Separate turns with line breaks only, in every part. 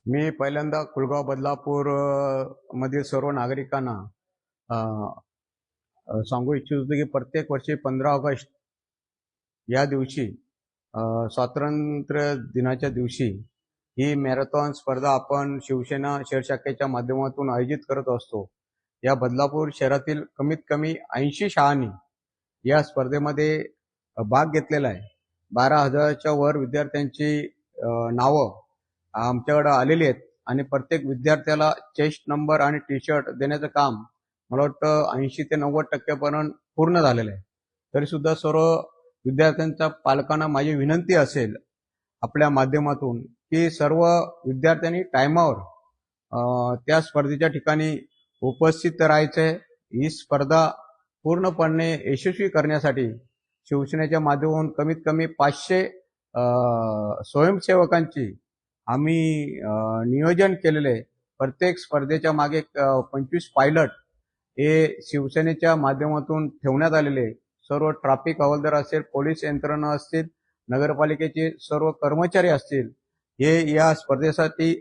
मी पहिल्यांदा कुलगाव बदलापूर मधील सर्व नागरिकांना अ, सांगू इच्छितो की प्रत्येक वर्षी 15 ऑगस्ट या दिवशी स्वातंत्र्य दिनाच्या दिवशी ही मॅरेथॉन स्पर्धा आपण शिवसेना शहर शाखेच्या माध्यमातून आयोजित करत असतो. या बदलापूर शहरातील कमीत कमी 80 शाळांनी या स्पर्धेमध्ये भाग घेतलेला आहे. 12,000च्या वर विद्यार्थ्यांची नावं आमच्याकडे आलेली आहेत आणि प्रत्येक विद्यार्थ्याला चेस्ट नंबर आणि टी शर्ट देण्याचं काम मला वाटतं 80 ते 90% पर्यंत पूर्ण झालेलं आहे. तरी सुद्धा सर्व विद्यार्थ्यांच्या पालकांना माझी विनंती असेल आपल्या माध्यमातून की सर्व विद्यार्थ्यांनी टायमावर त्या स्पर्धेच्या ठिकाणी उपस्थित राहायचंय. ही स्पर्धा पूर्णपणे यशस्वी करण्यासाठी शिवसेनेच्या माध्यमातून कमीत कमी 500 स्वयंसेवकांची आम्ही नियोजन केलेले आहे. प्रत्येक स्पर्धेच्या मागे 25 पायलट हे शिवसेनेच्या माध्यमातून ठेवण्यात आलेले. सर्व ट्रॅफिक हवालदार असेल, पोलीस यंत्रणा असतील, नगरपालिकेचे सर्व कर्मचारी असतील, हे या स्पर्धेसाठी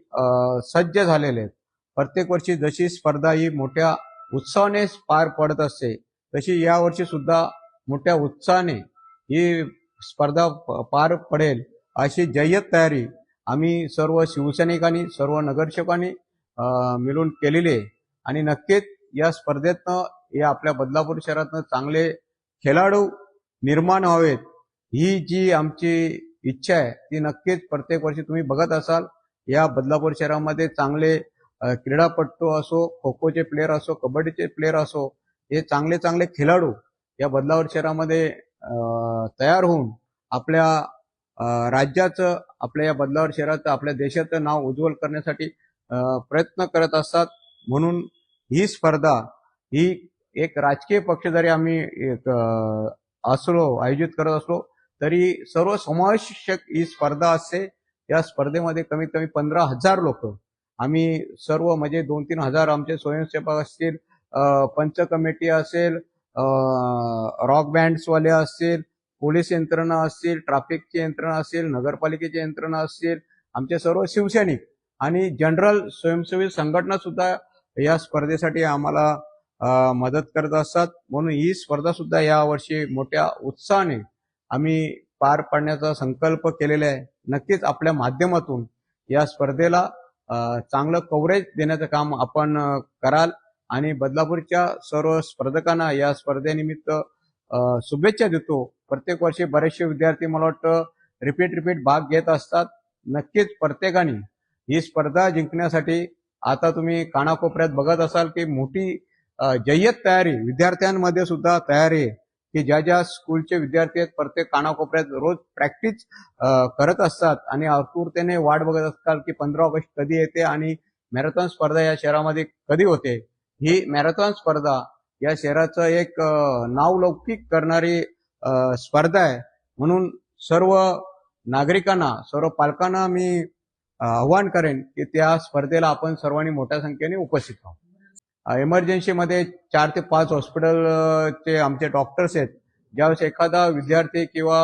सज्ज झालेले आहेत. प्रत्येक वर्षी जशी स्पर्धा ही मोठ्या उत्साहाने पार पडत असते, तशी यावर्षी सुद्धा मोठ्या उत्साहाने ही स्पर्धा पार पडेल अशी जय्यत तयारी आम्ही सर्व शिवसैनिकांनी, सर्व नगरसेवकांनी मिळून केलेली आहे. आणि नक्कीच या स्पर्धेतनं या आपल्या बदलापूर शहरातनं चांगले खेळाडू निर्माण व्हावेत, ही जी आमची इच्छा आहे ती नक्कीच प्रत्येक वर्षी तुम्ही बघत असाल. या बदलापूर शहरामध्ये चांगले क्रीडापटू असो, खो खोचे प्लेयर असो, कबड्डीचे प्लेयर असो, हे चांगले चांगले खेळाडू या बदलापूर शहरामध्ये तयार होऊन आपल्या राज्याचं, आपल्या या बदलापूर शहराचं, आपल्या देशाचं नाव उज्ज्वल करण्यासाठी प्रयत्न करत असतात. म्हणून ही स्पर्धा ही एक राजकीय पक्ष जरी आम्ही आयोजित करत असलो तरी सर्व समावेशक ही स्पर्धा असते. या स्पर्धेमध्ये कमीत कमी 15,000 लोक आम्ही सर्व म्हणजे 2-3 हजार आमचे स्वयंसेवक असतील, पंच कमिटी असेल, रॉक बँड्सवाले असतील, पोलीस यंत्रणा असतील, ट्रॅफिकची यंत्रणा असतील, नगरपालिकेची यंत्रणा असतील, आमचे सर्व शिवसैनिक आणि जनरल स्वयंसेवी संघटना सुद्धा या स्पर्धेसाठी आम्हाला मदत करत असतात. म्हणून ही स्पर्धा सुद्धा यावर्षी मोठ्या उत्साहाने आम्ही पार पाडण्याचा संकल्प केलेला आहे. नक्कीच आपल्या माध्यमातून या स्पर्धेला चांगलं कव्हरेज देण्याचं काम आपण कराल आणि बदलापूरच्या सर्व स्पर्धकांना या स्पर्धेनिमित्त शुभेच्छा देतो. प्रत्येक वर्षी बरेचसे विद्यार्थी मला वाटतं रिपीट भाग घेत असतात. नक्कीच प्रत्येकाने ही स्पर्धा जिंकण्यासाठी आता तुम्ही कानाकोपऱ्यात बघत असाल की मोठी जय्यत तयारी विद्यार्थ्यांमध्ये सुद्धा तयारी आहे की ज्या स्कूलचे विद्यार्थी आहेत प्रत्येक कानाकोपऱ्यात रोज प्रॅक्टिस करत असतात आणि आतुरतेने वाट बघत असतात की 15 ऑगस्ट कधी येते आणि मॅरेथॉन स्पर्धा या शहरामध्ये कधी होते. ही मॅरेथॉन स्पर्धा या शहराचं एक नावलौकिक करणारी स्पर्धा आहे. म्हणून सर्व नागरिकांना, सर्व पालकांना मी आव्हान करेन की त्या स्पर्धेला आपण सर्वांनी मोठ्या संख्येने उपस्थित व्हावं. इमर्जन्सीमध्ये 4 ते 5 हॉस्पिटलचे आमचे डॉक्टर्स आहेत. ज्यावेळेस एखादा विद्यार्थी किंवा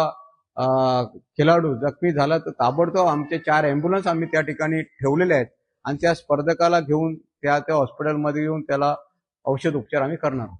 खेळाडू जखमी झाला तर ताबडतोब आमचे 4 अँब्युलन्स आम्ही त्या ठिकाणी ठेवलेले आहेत आणि त्या स्पर्धकाला घेऊन त्या हॉस्पिटलमध्ये येऊन त्याला औषध उपचार आम्ही करणार आहोत.